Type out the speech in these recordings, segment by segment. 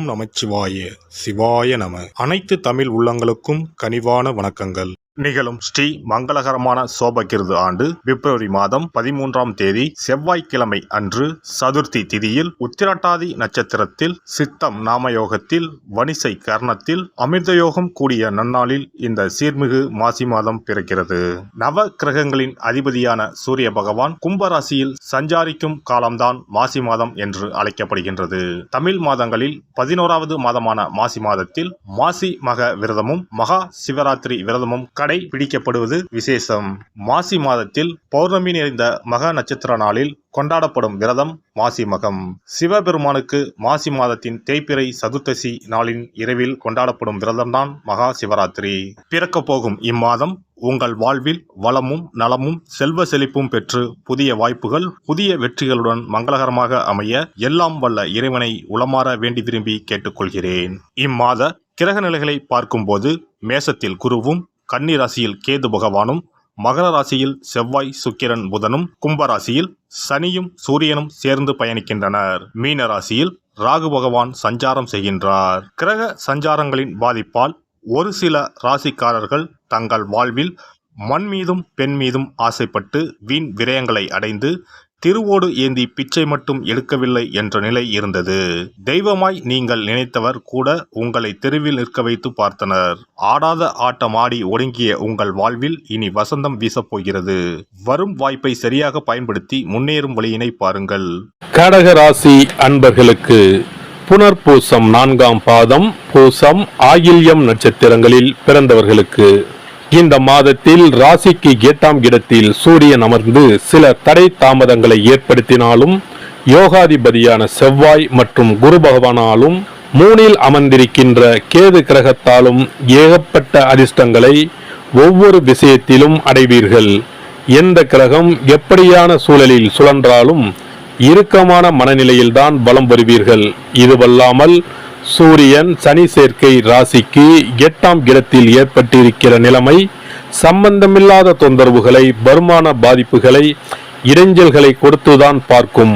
நமச்சிவாய சிவாய நம. அனைத்து தமிழ் உள்ளங்களுக்கும் கனிவான வணக்கங்கள். நிகழும் ஸ்ரீ மங்களகரமான சோபகிருது ஆண்டு பிப்ரவரி மாதம் 13ஆம் தேதி செவ்வாய்க்கிழமை அன்று சதுர்த்தி திதியில் உத்திரட்டாதி நட்சத்திரத்தில் சித்தம் நாமயோகத்தில் வணிசை கர்ணத்தில் அமிர்தயோகம் கூடிய நன்னாளில் இந்த சீர்மிகு மாசி மாதம் பிறக்கிறது. நவ கிரகங்களின் அதிபதியான சூரிய பகவான் கும்பராசியில் சஞ்சாரிக்கும் காலம்தான் மாசி மாதம் என்று அழைக்கப்படுகின்றது. தமிழ் மாதங்களில் 11வது மாதமான மாசி மாதத்தில் மாசி மக விரதமும் மகா சிவராத்திரி விரதமும் கடைபிடிக்கப்படுவது விசேஷம். மாசி மாதத்தில் பௌர்ணமி நிறைந்த மக நட்சத்திர நாளில் கொண்டாடப்படும் விரதம் மாசி மகம். சிவபெருமானுக்கு மாசி மாதத்தின் தேய்பிறை சதுர்த்தசி நாளின் இரவில் கொண்டாடப்படும் விரதம்தான் மகா சிவராத்திரி. பிறக்க போகும் இம்மாதம் உங்கள் வாழ்வில் வளமும் நலமும் செல்வ செழிப்பும் பெற்று புதிய வாய்ப்புகள் புதிய வெற்றிகளுடன் மங்களகரமாக அமைய எல்லாம் வல்ல இறைவனை உளமாற வேண்டி விரும்பி கேட்டுக்கொள்கிறேன். இம்மாத கிரக நிலைகளை பார்க்கும்போது மேசத்தில் குருவும் கன்னி ராசியில் கேது பகவானும் மகர ராசியில் செவ்வாய் சுக்கிரன் புதனும் கும்பராசியில் சனியும் சூரியனும் சேர்ந்து பயணிக்கின்றனர். மீன ராசியில் ராகு பகவான் சஞ்சாரம் செய்கின்றார். கிரக சஞ்சாரங்களின் பாதிப்பால் ஒரு சில ராசிக்காரர்கள் தங்கள் வாழ்வில் மண் மீதும் பெண் மீதும் ஆசைப்பட்டு வீண் விரயங்களை அடைந்து திருவோடு ஏந்தி பிச்சை மட்டும் எடுக்கவில்லை என்ற நிலை இருந்தது. தெய்வமாய் நீங்கள் நினைத்தவர் கூட உங்களை தெருவில் நிற்க வைத்து பார்த்தனர். ஆடாத ஆட்டம் ஆடி ஒடுங்கிய உங்கள் வாழ்வில் இனி வசந்தம் வீசப்போகிறது. வரும் வாய்ப்பை சரியாக பயன்படுத்தி முன்னேறும் வழியினை பாருங்கள். கடக ராசி அன்பர்களுக்கு புனர்பூசம் 4ஆம் பாதம் பூசம் ஆயில்யம் நட்சத்திரங்களில் பிறந்தவர்களுக்கு இந்த மாதத்தில் ராசிக்கு 8ஆம் இடத்தில் சூரியன் அமர்ந்து சில தடை தாமதங்களை ஏற்படுத்தினாலும் யோகாதிபதியான செவ்வாய் மற்றும் குரு பகவானாலும் 3இல் அமர்ந்திருக்கின்ற கேது கிரகத்தாலும் ஏகப்பட்ட அதிர்ஷ்டங்களை ஒவ்வொரு விஷயத்திலும் அடைவீர்கள். எந்த கிரகம் எப்படியான சூழலில் சுழன்றாலும் இறுக்கமான மனநிலையில்தான் பலம் வருவீர்கள். இதுவல்லாமல் சூரியன் சனி சேர்க்கை ராசிக்கு 8ஆம் இடத்தில் ஏற்பட்டிருக்கிற நிலைமை சம்பந்தமில்லாத தொந்தரவுகளை வருமான பாதிப்புகளை இடைஞ்சல்களை கொடுத்துதான் பார்க்கும்.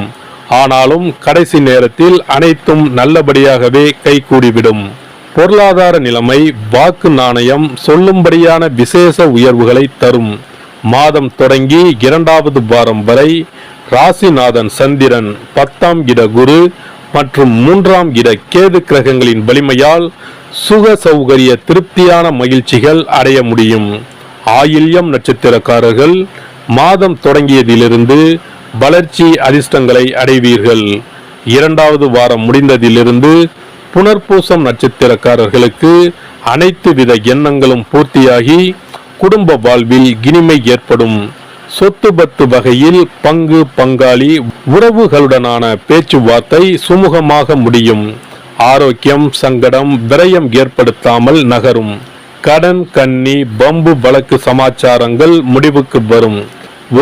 ஆனாலும் கடைசி நேரத்தில் அனைத்தும் நல்லபடியாகவே கைகூடிவிடும். பொருளாதார நிலைமை வாக்கு நாணயம் சொல்லும்படியான விசேஷ உயர்வுகளை தரும். மாதம் தொடங்கி 2வது வாரம் வரை ராசிநாதன் சந்திரன் 10ஆம் இட குரு மற்றும் 3ஆம் இட கேது கிரகங்களின் வலிமையால் சுக சௌகரிய திருப்தியான மகிழ்ச்சிகள் அடைய முடியும். ஆயில்யம் நட்சத்திரக்காரர்கள் மாதம் தொடங்கியதிலிருந்து வளர்ச்சி அதிர்ஷ்டங்களை அடைவீர்கள். 2வது வாரம் முடிந்ததிலிருந்து புனர்பூசம் நட்சத்திரக்காரர்களுக்கு அனைத்து வித எண்ணங்களும் பூர்த்தியாகி குடும்ப வாழ்வில் இனிமை ஏற்படும். சொத்து பத்து வகையில் பங்கு பங்காளி உறவுகளுடனான பேச்சுவார்த்தை சுமூகமாக முடியும். ஆரோக்கியம் சங்கடம் விரயம் ஏற்படுத்தாமல் நகரும். கடன் கன்னி பம்பு வழக்கு சமாச்சாரங்கள் முடிவுக்கு வரும்.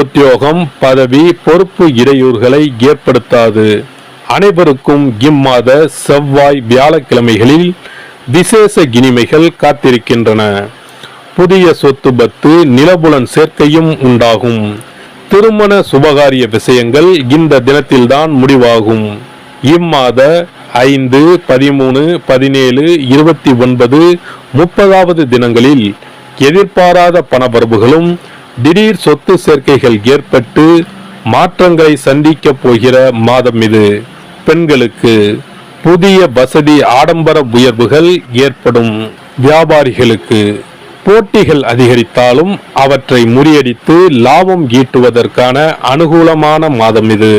உத்தியோகம் பதவி பொறுப்பு இடையூறுகளை ஏற்படுத்தாது. அனைவருக்கும் இம்மாத செவ்வாய் வியாழக்கிழமைகளில் விசேஷ இனிமைகள் காத்திருக்கின்றன. புதிய சொத்து பத்து நிலபுலன் சேர்க்கையும் உண்டாகும். திருமண சுபகாரிய விஷயங்கள் இந்த தினத்தில்தான் முடிவாகும். இம்மாத 5, 13, 17, 29, 30வது தினங்களில் எதிர்பாராத பணவரவுகளும் திடீர் சொத்து சேர்க்கைகள் ஏற்பட்டு மாற்றங்களை சந்திக்க போகிற மாதம் இது. பெண்களுக்கு புதிய வசதி ஆடம்பர உயர்வுகள் ஏற்படும். வியாபாரிகளுக்கு போட்டிகள் அதிகரித்தாலும் அவற்றை முறியடித்து லாபம் ஈட்டுவதற்கான அனுகூலமான மாதம் இது.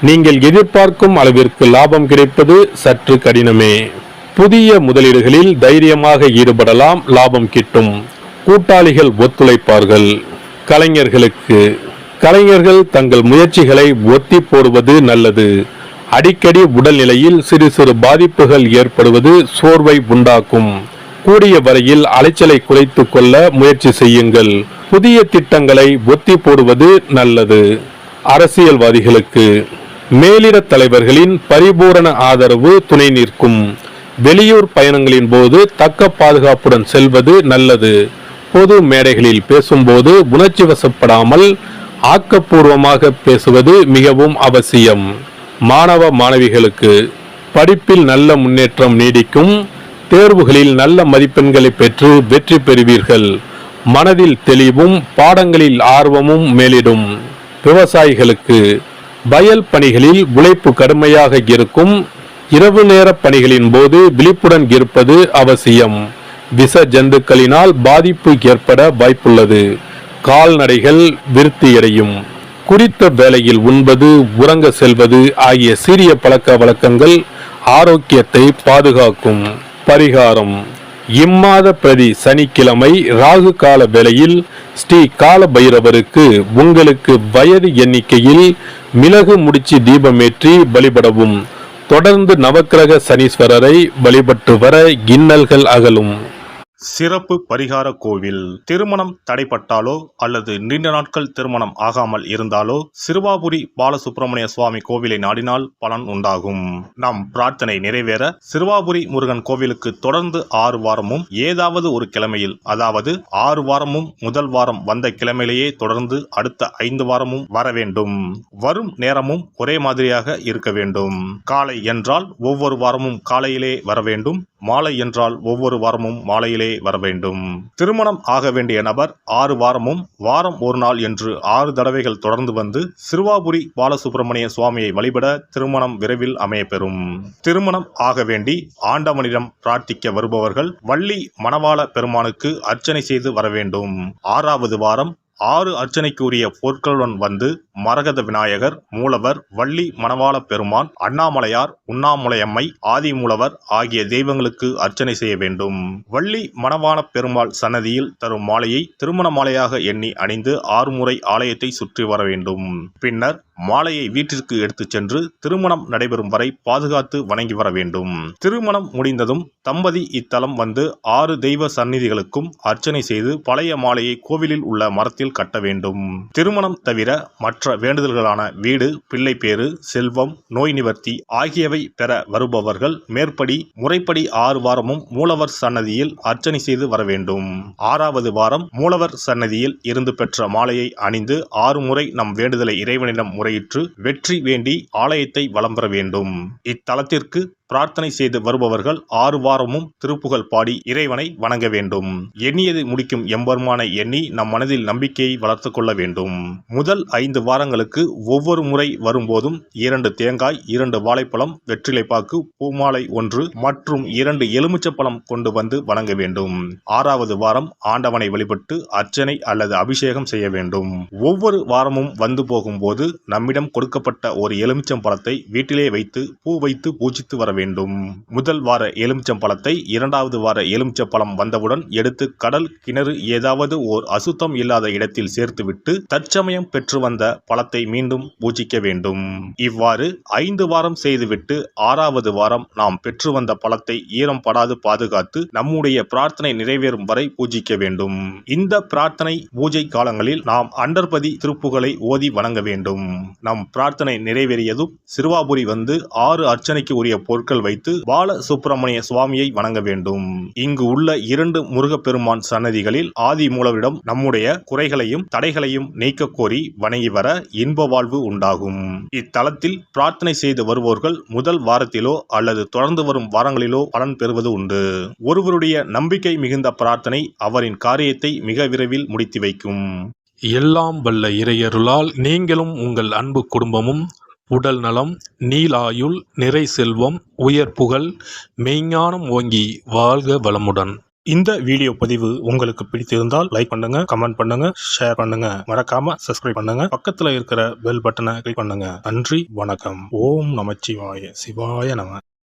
நீங்கள் எதிர்பார்க்கும் அளவிற்கு லாபம் கிடைப்பது சற்று கடினமே. புதிய முதலீடுகளில் தைரியமாக ஈடுபடலாம், லாபம் கிட்டும். கூட்டாளிகள் ஒத்துழைப்பார்கள். கலைஞர்கள் தங்கள் முயற்சிகளை ஒத்தி போடுவது நல்லது. அடிக்கடி உடல்நிலையில் சிறு சிறு பாதிப்புகள் ஏற்படுவது சோர்வை உண்டாக்கும். கூடிய வரையில் அலைச்சலை குறைத்துக் கொள்ள முயற்சி செய்யுங்கள். புதிய திட்டங்களை ஒத்தி போடுவது நல்லது. அரசியல்வாதிகளுக்கு மேலிட தலைவர்களின் பரிபூரண ஆதரவு துணை நிற்கும். வெளியூர் பயணங்களின் போது தக்க பாதுகாப்புடன் செல்வது நல்லது. பொது மேடைகளில் பேசும்போது உணர்ச்சி வசப்படாமல் ஆக்கப்பூர்வமாக பேசுவது மிகவும் அவசியம். மாணவ மாணவிகளுக்கு படிப்பில் நல்ல முன்னேற்றம் நீடிக்கும். தேர்வுகளில் நல்ல மதிப்பெண்களை பெற்று வெற்றி பெறுவீர்கள். மனதில் தெளிவும் பாடங்களில் ஆர்வமும் மேலிடும். விவசாயிகளுக்கு வயல் பணிகளில் உழைப்பு கடுமையாக இருக்கும். இரவு நேர பணிகளின் போது விழிப்புடன் இருப்பது அவசியம். விஷ ஜந்துக்களினால் பாதிப்பு ஏற்பட வாய்ப்புள்ளது. கால்நடைகள் விருத்தியடையும். குறித்த வேளையில் உண்பது, உறங்க செல்வது ஆகிய சிறிய பழக்க வழக்கங்கள் ஆரோக்கியத்தை பாதுகாக்கும். பரிகாரம்: இம்மாத பிரதி சனிக்கிழமை ராகு கால வேளையில் ஸ்ரீ கால பைரவருக்கு உங்களுக்கு வயது எண்ணிக்கையில் மிளகு முடிச்சு தீபமேற்றி வழிபடவும். தொடர்ந்து நவக்கிரக சனீஸ்வரரை வழிபட்டு வர இன்னல்கள் அகலும். சிறப்பு பரிகார கோவில். திருமணம் தடைப்பட்டாலோ அல்லது நீண்ட நாட்கள் திருமணம் ஆகாமல் இருந்தாலோ சிறுவாபுரி பாலசுப்பிரமணிய சுவாமி கோவிலை நாடினால் பலன் உண்டாகும். நம் பிரார்த்தனை நிறைவேற சிறுவாபுரி முருகன் கோவிலுக்கு தொடர்ந்து 6 வாரமும் ஏதாவது ஒரு கிழமையில், அதாவது 6 வாரமும் முதல் வாரம் வந்த கிழமையிலேயே தொடர்ந்து அடுத்த 5 வாரமும் வர வேண்டும். வரும் நேரமும் ஒரே மாதிரியாக இருக்க வேண்டும். காலை என்றால் ஒவ்வொரு வாரமும் காலையிலே வர வேண்டும். மாலை என்றால் ஒவ்வொரு வாரமும் மாலையிலே வர வேண்டும். திருமணம் ஆக வேண்டிய நபர் 6 வாரமும் வாரம் ஒரு நாள் என்று 6 தடவைகள் தொடர்ந்து வந்து சிறுவாபுரி பாலசுப்பிரமணிய சுவாமியை வழிபட திருமணம் விரைவில் அமையப்பெறும். திருமணம் ஆக வேண்டி ஆண்டவனிடம் பிரார்த்திக்க வருபவர்கள் வள்ளி மணவாள பெருமானுக்கு அர்ச்சனை செய்து வர வேண்டும். 6வது வாரம் 6 அர்ச்சனைக்குரிய பொருட்களுடன் வந்து மரகத விநாயகர், மூலவர், வள்ளி மணவாள பெருமான், அண்ணாமலையார், உண்ணாமுலையம்மை, ஆதிமூலவர் ஆகிய தெய்வங்களுக்கு அர்ச்சனை செய்ய வேண்டும். வள்ளி மணவாள பெருமாள் சன்னதியில் தரும் மாலையை திருமண மாலையாக எண்ணி அணிந்து 6 முறை ஆலயத்தை சுற்றி வர வேண்டும். பின்னர் மாலையை வீட்டிற்கு எடுத்துச் சென்று திருமணம் நடைபெறும் வரை பாதுகாத்து வணங்கி வர வேண்டும். திருமணம் முடிந்ததும் தம்பதி இத்தலம் வந்து 6 தெய்வ சந்நிதிகளுக்கும் அர்ச்சனை செய்து பழைய மாலையை கோவிலில் உள்ள மரத்தில் கட்ட வேண்டும். திருமணம் தவிர மற்ற வேண்டுதல்களான வீடு, பிள்ளை பேறு, செல்வம், நோய் நிவர்த்தி ஆகியவை பெற வருபவர்கள் மேற்படி முறைப்படி 6 வாரமும் மூலவர் சன்னதியில் அர்ச்சனை செய்து வர வேண்டும். 6வது வாரம் மூலவர் சன்னதியில் இருந்து பெற்ற மாலையை அணிந்து 6 முறை நம் வேண்டுதலை இறைவனிடம் முறையிட்டு வெற்றி வேண்டி ஆலயத்தை வலம் பெற வேண்டும். இத்தலத்திற்கு பிரார்த்தனை செய்து வருபவர்கள் 6 வாரமும் திருப்புகழ் பாடி இறைவனை வணங்க வேண்டும். எண்ணியது முடிக்கும் எம்பெருமானை எண்ணி நம் மனதில் நம்பிக்கையை வளர்த்து கொள்ள வேண்டும். முதல் 5 வாரங்களுக்கு ஒவ்வொரு முறை வரும்போதும் 2 தேங்காய், 2 வாழைப்பழம், வெற்றிலைப்பாக்கு, பூமாலை 1 மற்றும் 2 எலுமிச்சப்பழம் கொண்டு வந்து வணங்க வேண்டும். 6வது வாரம் ஆண்டவனை வழிபட்டு அர்ச்சனை அல்லது அபிஷேகம் செய்ய வேண்டும். ஒவ்வொரு வாரமும் வந்து போகும்போது நம்மிடம் கொடுக்கப்பட்ட ஒரு எலுமிச்சம் பழத்தை வீட்டிலே வைத்து பூ வைத்து பூஜித்து வர வேண்டும். முதல் வார எலுமிச்சம் பழத்தை 2வது வார எலுமிச்சம் பழம் வந்தவுடன் எடுத்து கடல், கிணறு ஏதாவது ஓர் அசுத்தம் இல்லாத இடத்தில் சேர்த்துவிட்டு தற்சமயம் பெற்று வந்த பழத்தை மீண்டும் பூஜிக்க வேண்டும். இவ்வாறு 5 வாரம் செய்துவிட்டு 6வது வாரம் நாம் பெற்று வந்த பழத்தை ஈரம் படாது பாதுகாத்து நம்முடைய பிரார்த்தனை நிறைவேறும் வரை பூஜிக்க வேண்டும். இந்த பிரார்த்தனை பூஜை காலங்களில் நாம் அண்டர்பதி திருப்புகளை ஓதி வணங்க வேண்டும். நம் பிரார்த்தனை நிறைவேறியதும் சிறுவாபுரி வந்து 6 அர்ச்சனைக்கு உரிய பொருட்கள் வைத்து பால சுப்பிரமணிய சுவாமியை வணங்க வேண்டும். இங்கு உள்ள 2 முருகப்பெருமான் சன்னதிகளில் ஆதி மூலவரிடம் நம்முடைய குறைகளையும் தடைகளையும் நீக்க கோரி வணங்கி வர இன்ப வாழ்வு உண்டாகும். இத்தலத்தில் பிரார்த்தனை செய்து வருவோர்கள் முதல் வாரத்திலோ அல்லது தொடர்ந்து வரும் வாரங்களிலோ பலன் பெறுவது உண்டு. ஒருவருடைய நம்பிக்கை மிகுந்த பிரார்த்தனை அவரின் காரியத்தை மிக விரைவில் முடித்து வைக்கும். எல்லாம் வல்ல இறையருளால் நீங்களும் உங்கள் அன்பு குடும்பமும் உடல் நலம், நீலாயுள், நிறை செல்வம், உயர் புகழ், மெய்ஞானம் ஓங்கி வாழ்க வளமுடன். இந்த வீடியோ பதிவு உங்களுக்கு பிடித்திருந்தால் லைக் பண்ணுங்க, கமெண்ட் பண்ணுங்க, ஷேர் பண்ணுங்க, மறக்காம சப்ஸ்கிரைப் பண்ணுங்க, பக்கத்துல இருக்கிற பெல் பட்டனை கிளிக் பண்ணுங்க. நன்றி, வணக்கம். ஓம் நமச்சிவாய. சிவாய நம.